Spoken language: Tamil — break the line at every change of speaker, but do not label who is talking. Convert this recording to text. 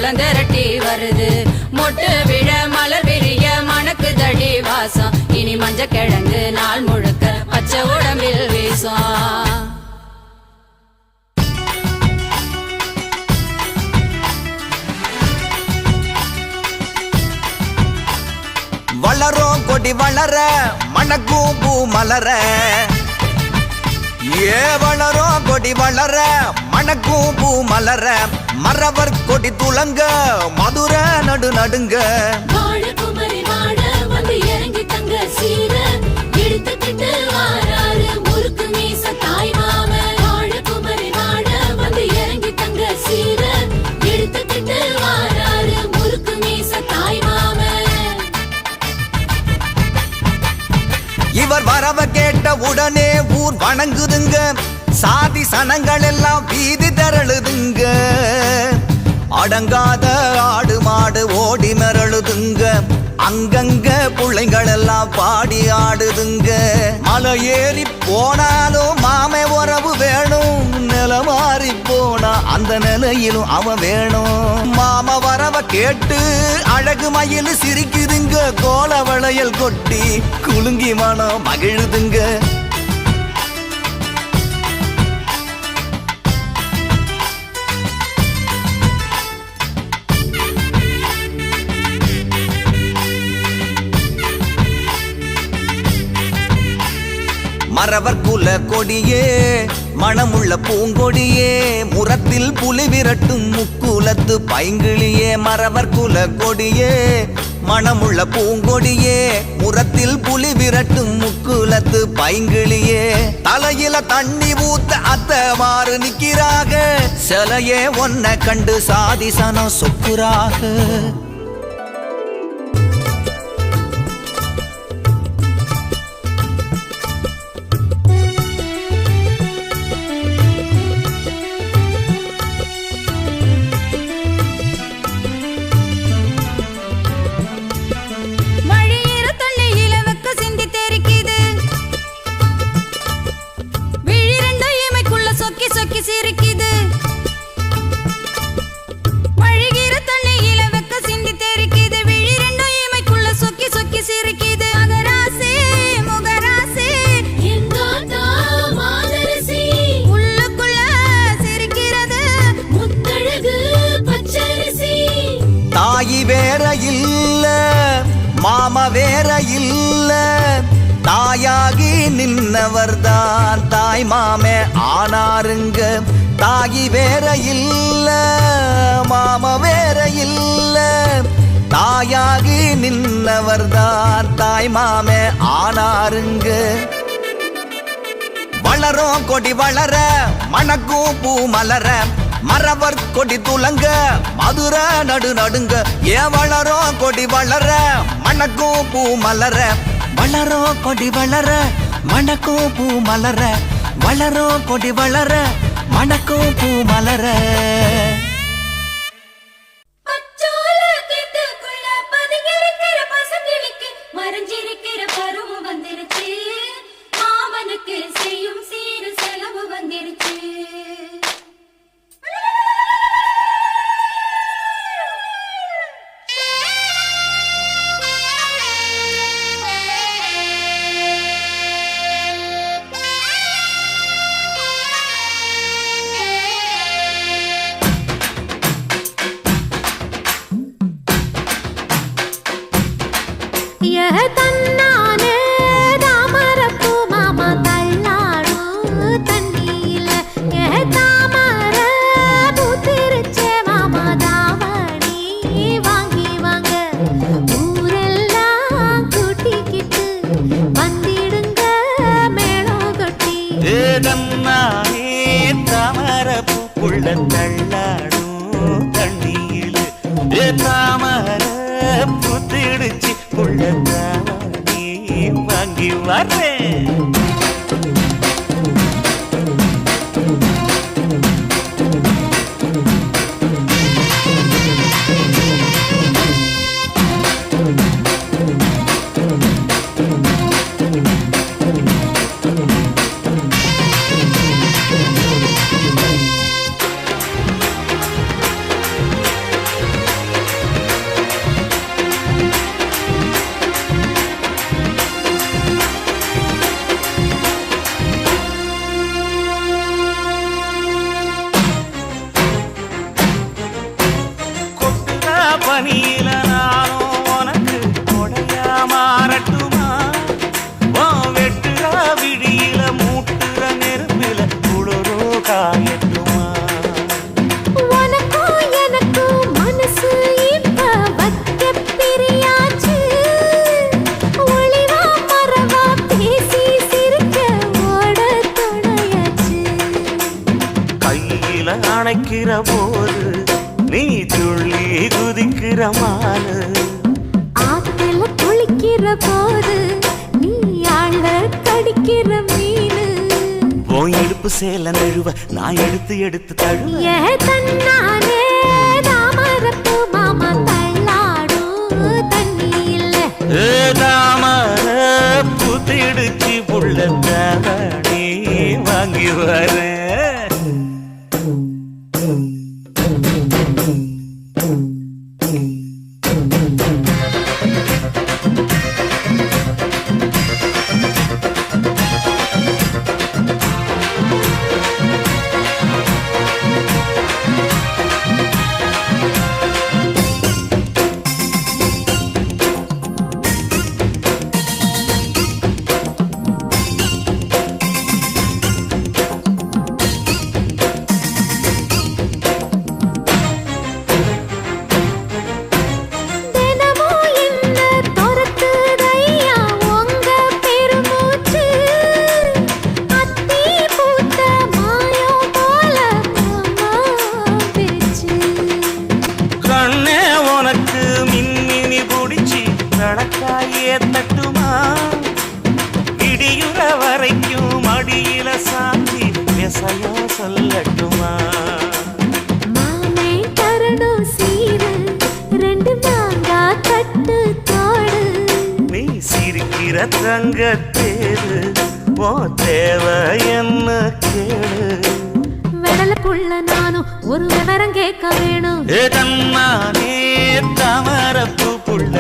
கூட்டம் திரட்டி வருது. மொட்டு விழ மலர் விரிய மணக்கு தடி வாசம். இனி மஞ்ச கிழங்கு நாள் முழுக்க பச்சை உடம்பில் வீசும்.
வளரும் கொடி வளர மணக்கும் பூ மலர. வளரும் கொடி வளர மணக்கும் பூ மலர. மரவர் கொடி துளங்க மதுர நடு நடுங்க. இவர் வரவ கேட்ட உடனே ஊர் வணங்குதுங்க. சாதி சனங்கள் எல்லாம் வீதி திரளுதுங்க. அடங்காத ஆடு மாடு ஓடி மிரளுதுங்க. அங்கங்க பிள்ளைங்கள் எல்லாம் பாடி ஆடுதுங்க. மலை ஏறி போனாலும் மாமே உறவு வேணும். நில மாறி போனா அந்த நிலையிலும் அவன் வேணும். மாம வரவ கேட்டு அழகு மயில் சிரிக்குதுங்க. கோல வளையல் கொட்டி குலுங்கி மனம் மகிழுதுங்க. மரவர் குல கொடியே மணமுள்ள பூங்கொடியே. முரத்தில் புலி விரட்டும் முக்குலத்து பைங்கிளியே. மரவர் குல கொடியே மணமுள்ள பூங்கொடியே. முரத்தில் புலி விரட்டும் முக்குலத்து பைங்கிளியே. தலையில தண்ணி ஊத்த அத்தவாறு நிக்கிறாக. சிலையே ஒன்ன கண்டு சாதிசனம் சொக்குறாக. தாயி வேற இல்ல மாமா வேற இல்ல. தாயாகி நின்னவர்தான் தாய் மாமே ஆனாருங்க. தாயி வேற இல்ல மாமா வேற இல்ல. தாயாகி நின்னவர்தான் தாய் மாமே ஆனாருங்க. வளரும் கொடி வளர மணக்கும் பூ மலர. மரவர் கொடி துளங்க மதுர நடு நடுங்க. வளரும் கொடி வளர மணக்கும் பூ மலர. வளரும் கொடி வளர மணக்கும் பூ மலர. வளரும் கொடி வளர மணக்கும் பூ மலர.
மறைஞ்சிருக்கிற பருவம் வந்துருச்சு. மாமனுக்கு செய்யும் சீரு செலவு வந்துருச்சு.
தன்னானே தாமரப்பூ மாமா தள்ளாடும் தண்ணியில. தாமர பூத்திருச்சே மாமா தாவணி வாங்கி வாங்க. ஊரெல்லாம் கூட்டிக்கிட்டு வந்திடுங்க மேளம் கொட்டி.
தன்னானே தாமரப்பூ புள்ள தள்ளாடும் தண்ணியில. தாமர பூத்திடுச்சு புள்ளதானி வாங்கி வரேன். கருப்பு சேல நழுவ நான் எடுத்து எடுத்து தழுவ
ஏ தன்னானே தாமரப்பு மாமா தள்ளாடும் தண்ணி இல்ல
தாமர புத்திடுச்சு புள்ள தாவணி வாங்கி வரேன் தட்டுமா இடியுற வரைக்கும் மடியில சாந்தி விசையா சொல்லட்டுமா
மாமே தரணும் சீரு ரெண்டு மாங்கா தட்டு தோடு
நீ சிரிக்கிற தங்கத்தேரு ஓ தேவை என்ன கேளு
வெடல புள்ள நானும் ஒரு விவரம் கேட்க வேணும்
தன்னானே தாமரப்பு புள்ள